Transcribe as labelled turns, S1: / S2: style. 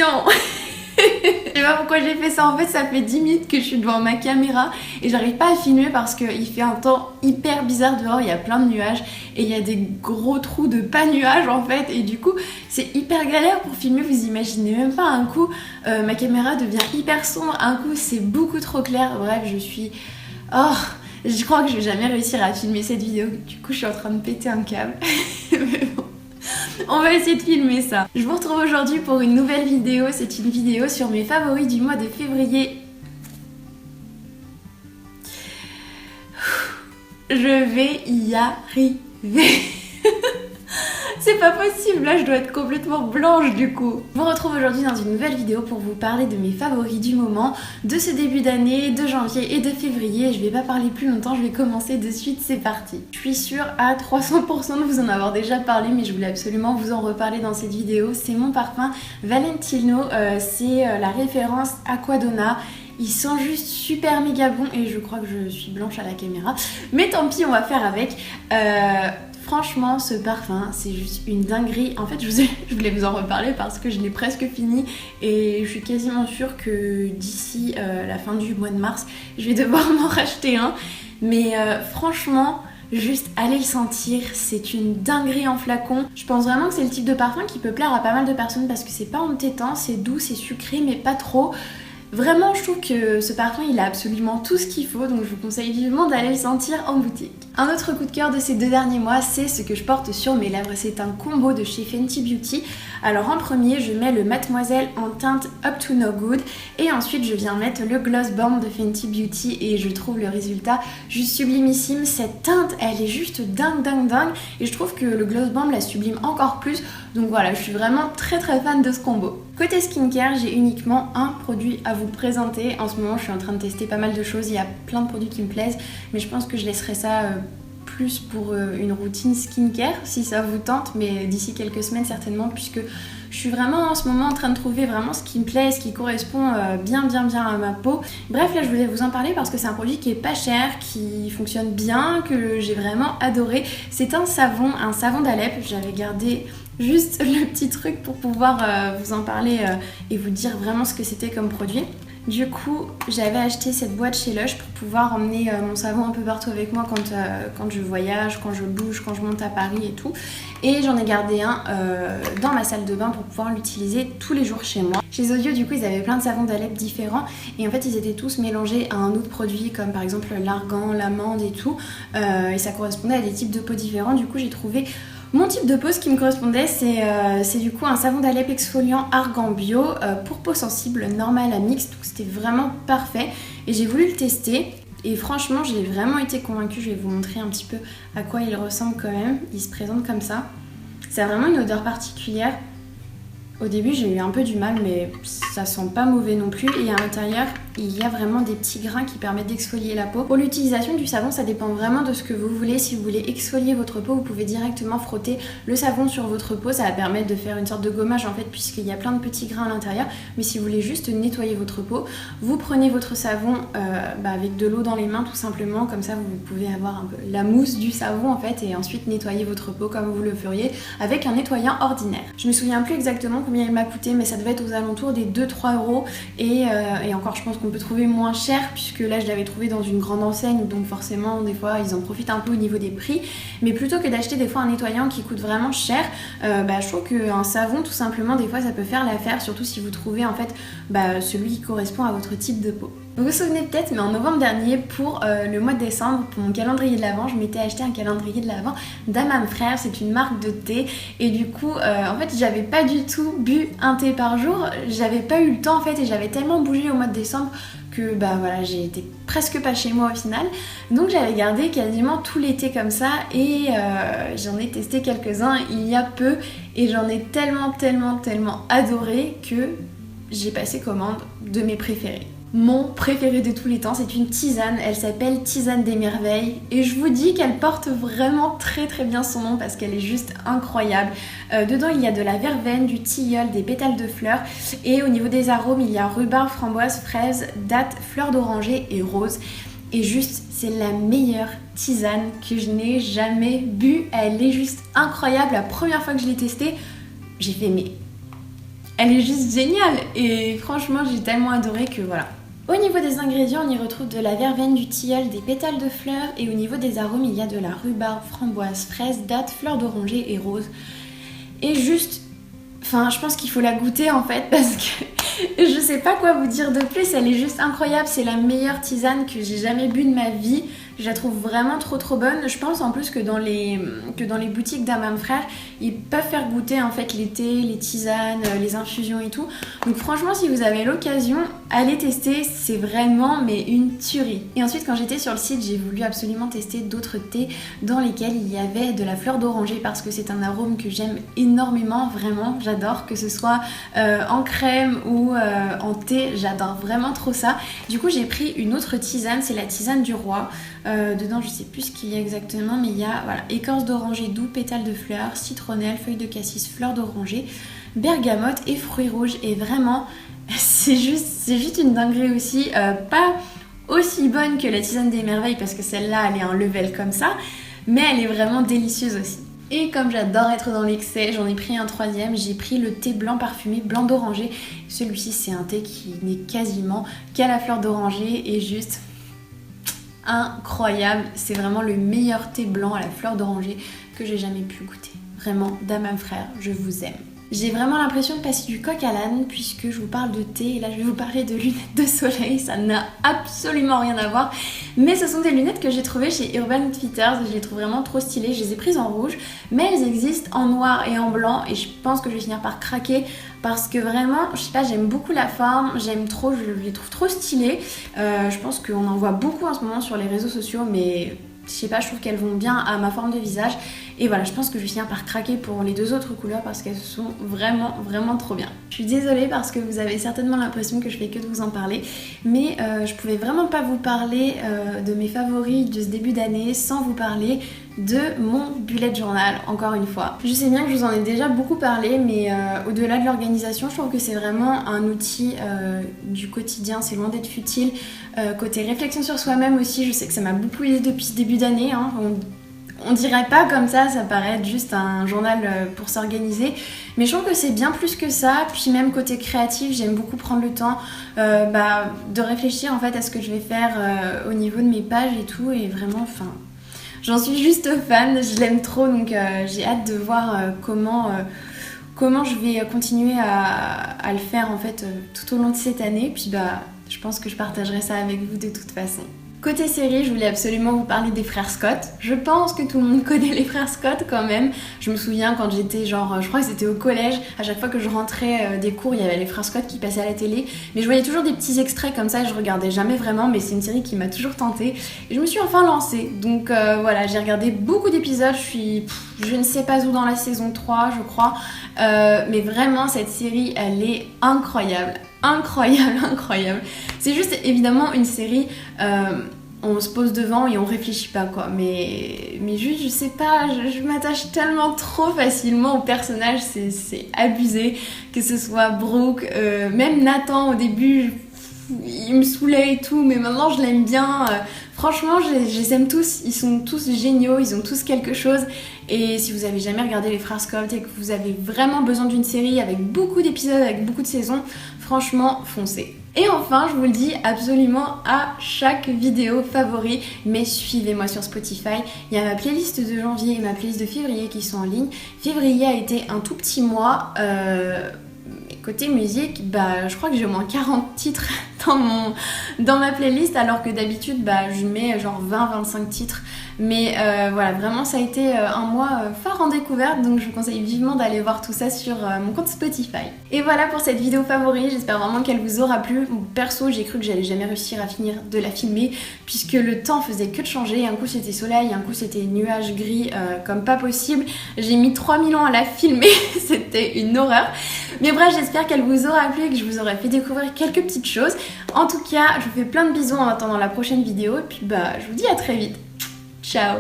S1: Non. Je sais pas pourquoi j'ai fait ça, en fait ça fait 10 minutes que je suis devant ma caméra et j'arrive pas à filmer parce qu'il fait un temps hyper bizarre dehors, il y a plein de nuages et il y a des gros trous de pas nuages en fait et du coup c'est hyper galère pour filmer, vous imaginez même pas, un coup ma caméra devient hyper sombre, un coup c'est beaucoup trop clair, bref je suis... Oh, je crois que je vais jamais réussir à filmer cette vidéo, du coup je suis en train de péter un câble. Mais bon. On va essayer de filmer ça. Je vous retrouve aujourd'hui pour une nouvelle vidéo. C'est une vidéo sur mes favoris du mois de février. Je vais y arriver. C'est pas possible, là je dois être complètement blanche du coup. Je vous retrouve aujourd'hui dans une nouvelle vidéo pour vous parler de mes favoris du moment, de ce début d'année, de janvier et de février. Je vais pas parler plus longtemps, je vais commencer de suite, c'est parti. Je suis sûre à 300% de vous en avoir déjà parlé, mais je voulais absolument vous en reparler dans cette vidéo. C'est mon parfum Valentino, c'est la référence Aquadonna. Ils sont juste super méga bons et je crois que je suis blanche à la caméra. Mais tant pis, on va faire avec. Franchement, ce parfum, c'est juste une dinguerie. En fait, je voulais vous en reparler parce que je l'ai presque fini et je suis quasiment sûre que d'ici la fin du mois de mars, je vais devoir m'en racheter un. Mais franchement, juste allez le sentir, c'est une dinguerie en flacon. Je pense vraiment que c'est le type de parfum qui peut plaire à pas mal de personnes parce que c'est pas entêtant, c'est doux, c'est sucré mais pas trop. Vraiment, je trouve que ce parfum, il a absolument tout ce qu'il faut, donc je vous conseille vivement d'aller le sentir en boutique. Un autre coup de cœur de ces 2 derniers mois, c'est ce que je porte sur mes lèvres. C'est un combo de chez Fenty Beauty. Alors en premier, je mets le Mademoiselle en teinte Up to No Good et ensuite je viens mettre le Gloss Bomb de Fenty Beauty et je trouve le résultat juste sublimissime. Cette teinte, elle est juste dingue et je trouve que le Gloss Bomb la sublime encore plus. Donc voilà, je suis vraiment très fan de ce combo. Côté skincare, j'ai uniquement un produit à vous présenter. En ce moment, je suis en train de tester pas mal de choses. Il y a plein de produits qui me plaisent, mais je pense que je laisserai ça plus pour une routine skincare si ça vous tente, mais d'ici quelques semaines certainement, puisque je suis vraiment en ce moment en train de trouver vraiment ce qui me plaît, ce qui correspond bien à ma peau. Bref, là je voulais vous en parler parce que c'est un produit qui est pas cher, qui fonctionne bien, que j'ai vraiment adoré. C'est un savon d'Alep. J'avais gardé juste le petit truc pour pouvoir vous en parler et vous dire vraiment ce que c'était comme produit. Du coup, j'avais acheté cette boîte chez Lush pour pouvoir emmener mon savon un peu partout avec moi quand je voyage, quand je bouge, quand je monte à Paris et tout. Et j'en ai gardé un dans ma salle de bain pour pouvoir l'utiliser tous les jours chez moi. Chez Zodio, du coup, ils avaient plein de savons d'Alep différents et en fait, ils étaient tous mélangés à un autre produit comme par exemple l'argan, l'amande et tout. Et ça correspondait à des types de peau différents. Du coup, j'ai trouvé mon type de peau, ce qui me correspondait, c'est du coup un savon d'Alep exfoliant argan bio pour peau sensible normale à mixte. Donc c'était vraiment parfait et j'ai voulu le tester. Et franchement, j'ai vraiment été convaincue. Je vais vous montrer un petit peu à quoi il ressemble quand même. Il se présente comme ça. Ça a vraiment une odeur particulière. Au début, j'ai eu un peu du mal, mais ça sent pas mauvais non plus. Et à l'intérieur, il y a vraiment des petits grains qui permettent d'exfolier la peau. Pour l'utilisation du savon, ça dépend vraiment de ce que vous voulez. Si vous voulez exfolier votre peau, vous pouvez directement frotter le savon sur votre peau. Ça va permettre de faire une sorte de gommage en fait, puisqu'il y a plein de petits grains à l'intérieur. Mais si vous voulez juste nettoyer votre peau, vous prenez votre savon avec de l'eau dans les mains tout simplement. Comme ça, vous pouvez avoir un peu la mousse du savon en fait et ensuite nettoyer votre peau comme vous le feriez avec un nettoyant ordinaire. Je me souviens plus exactement combien il m'a coûté, mais ça devait être aux alentours des 2-3 euros et encore je pense qu'on peut trouver moins cher puisque là je l'avais trouvé dans une grande enseigne, donc forcément des fois ils en profitent un peu au niveau des prix, mais plutôt que d'acheter des fois un nettoyant qui coûte vraiment cher, je trouve qu'un savon tout simplement des fois ça peut faire l'affaire, surtout si vous trouvez en fait celui qui correspond à votre type de peau. Vous vous souvenez peut-être, mais en novembre dernier, pour le mois de décembre, pour mon calendrier de l'Avent, je m'étais acheté un calendrier de l'Avent d'Hammam Frères, c'est une marque de thé. Et du coup, en fait, j'avais pas du tout bu un thé par jour, j'avais pas eu le temps en fait, et j'avais tellement bougé au mois de décembre que voilà, j'ai été presque pas chez moi au final. Donc j'avais gardé quasiment tout l'été comme ça et j'en ai testé quelques-uns il y a peu et j'en ai tellement adoré que j'ai passé commande de mes préférés. Mon préféré de tous les temps, c'est une tisane, elle s'appelle Tisane des Merveilles et je vous dis qu'elle porte vraiment très bien son nom parce qu'elle est juste incroyable. Dedans il y a de la verveine, du tilleul, des pétales de fleurs et au niveau des arômes il y a rhubarbe, framboise, fraise, date, fleur d'oranger et rose. Et juste, c'est la meilleure tisane que je n'ai jamais bu, elle est juste incroyable. La première fois que je l'ai testée, j'ai fait mais elle est juste géniale et franchement j'ai tellement adoré que voilà. Au niveau des ingrédients, on y retrouve de la verveine, du tilleul, des pétales de fleurs et au niveau des arômes, il y a de la rhubarbe, framboise, fraise, date, fleur d'oranger et rose. Et juste, enfin je pense qu'il faut la goûter en fait parce que je sais pas quoi vous dire de plus, elle est juste incroyable, c'est la meilleure tisane que j'ai jamais bu de ma vie. Je la trouve vraiment trop bonne. Je pense en plus que dans les boutiques d'Hammam Frères, ils peuvent faire goûter en fait l'été, les tisanes, les infusions et tout. Donc franchement, si vous avez l'occasion, allez tester, c'est vraiment mais une tuerie. Et ensuite, quand j'étais sur le site, j'ai voulu absolument tester d'autres thés dans lesquels il y avait de la fleur d'oranger parce que c'est un arôme que j'aime énormément, vraiment, j'adore, que ce soit en crème ou en thé, j'adore vraiment trop ça. Du coup, j'ai pris une autre tisane, c'est la tisane du roi. Dedans je sais plus ce qu'il y a exactement mais il y a voilà, écorce d'oranger doux, pétales de fleurs, citronnelle, feuilles de cassis, fleurs d'oranger, bergamote et fruits rouges et vraiment c'est juste une dinguerie aussi, pas aussi bonne que la tisane des merveilles parce que celle-là elle est un level comme ça mais elle est vraiment délicieuse aussi. Et comme j'adore être dans l'excès, j'en ai pris un troisième, j'ai pris le thé blanc parfumé, blanc d'oranger. Celui-ci c'est un thé qui n'est quasiment qu'à la fleur d'oranger et juste incroyable, c'est vraiment le meilleur thé blanc à la fleur d'oranger que j'ai jamais pu goûter. Vraiment, d'Hammam Frères, je vous aime. J'ai vraiment l'impression de passer du coq à l'âne puisque je vous parle de thé et là je vais vous parler de lunettes de soleil, ça n'a absolument rien à voir. Mais ce sont des lunettes que j'ai trouvées chez Urban Outfitters, je les trouve vraiment trop stylées, je les ai prises en rouge, mais elles existent en noir et en blanc et je pense que je vais finir par craquer parce que vraiment, je sais pas, j'aime beaucoup la forme, j'aime trop, je les trouve trop stylées. Je pense qu'on en voit beaucoup en ce moment sur les réseaux sociaux mais je sais pas, je trouve qu'elles vont bien à ma forme de visage. Et voilà, je pense que je vais finir par craquer pour les deux autres couleurs parce qu'elles sont vraiment trop bien. Je suis désolée parce que vous avez certainement l'impression que je fais que de vous en parler, mais je pouvais vraiment pas vous parler de mes favoris de ce début d'année sans vous parler de mon bullet journal, encore une fois. Je sais bien que je vous en ai déjà beaucoup parlé, mais au-delà de l'organisation, je trouve que c'est vraiment un outil du quotidien, c'est loin d'être futile. Côté réflexion sur soi-même aussi, je sais que ça m'a beaucoup aidé depuis ce début d'année, hein. On dirait pas comme ça paraît être juste un journal pour s'organiser, mais je trouve que c'est bien plus que ça. Puis même côté créatif, j'aime beaucoup prendre le temps de réfléchir en fait à ce que je vais faire au niveau de mes pages et tout, et vraiment, enfin, j'en suis juste fan, je l'aime trop, donc j'ai hâte de voir comment je vais continuer à le faire en fait tout au long de cette année. Puis je pense que je partagerai ça avec vous de toute façon. Côté série, je voulais absolument vous parler des frères Scott. Je pense que tout le monde connaît les frères Scott quand même. Je me souviens quand j'étais genre, je crois que c'était au collège, à chaque fois que je rentrais des cours, il y avait les frères Scott qui passaient à la télé. Mais je voyais toujours des petits extraits comme ça et je regardais jamais vraiment, mais c'est une série qui m'a toujours tentée. Et je me suis enfin lancée. Donc voilà, j'ai regardé beaucoup d'épisodes, je ne sais pas où dans la saison 3 je crois. Mais vraiment cette série, elle est incroyable. Incroyable. C'est juste évidemment une série, on se pose devant et on réfléchit pas quoi. Mais juste, je sais pas, je m'attache tellement trop facilement au personnage, c'est abusé. Que ce soit Brooke, même Nathan au début, il me saoulait et tout, mais maintenant je l'aime bien. Franchement, je les aime tous, ils sont tous géniaux, ils ont tous quelque chose. Et si vous avez jamais regardé les frères Scott et que vous avez vraiment besoin d'une série avec beaucoup d'épisodes, avec beaucoup de saisons, franchement, foncez. Et enfin, je vous le dis absolument à chaque vidéo favori, mais suivez-moi sur Spotify. Il y a ma playlist de janvier et ma playlist de février qui sont en ligne. Février a été un tout petit mois. Côté musique, je crois que j'ai au moins 40 titres dans ma playlist, alors que d'habitude je mets genre 20-25 titres. Mais voilà, vraiment ça a été un mois fort en découverte, donc je vous conseille vivement d'aller voir tout ça sur mon compte Spotify. Et voilà pour cette vidéo favori, j'espère vraiment qu'elle vous aura plu. Perso, j'ai cru que j'allais jamais réussir à finir de la filmer, puisque le temps faisait que de changer. Un coup c'était soleil, un coup c'était nuage gris, comme pas possible. J'ai mis 3000 ans à la filmer, c'était une horreur. Mais bref, j'espère qu'elle vous aura plu et que je vous aurai fait découvrir quelques petites choses. En tout cas, je vous fais plein de bisous en attendant la prochaine vidéo, et puis je vous dis à très vite. Ciao!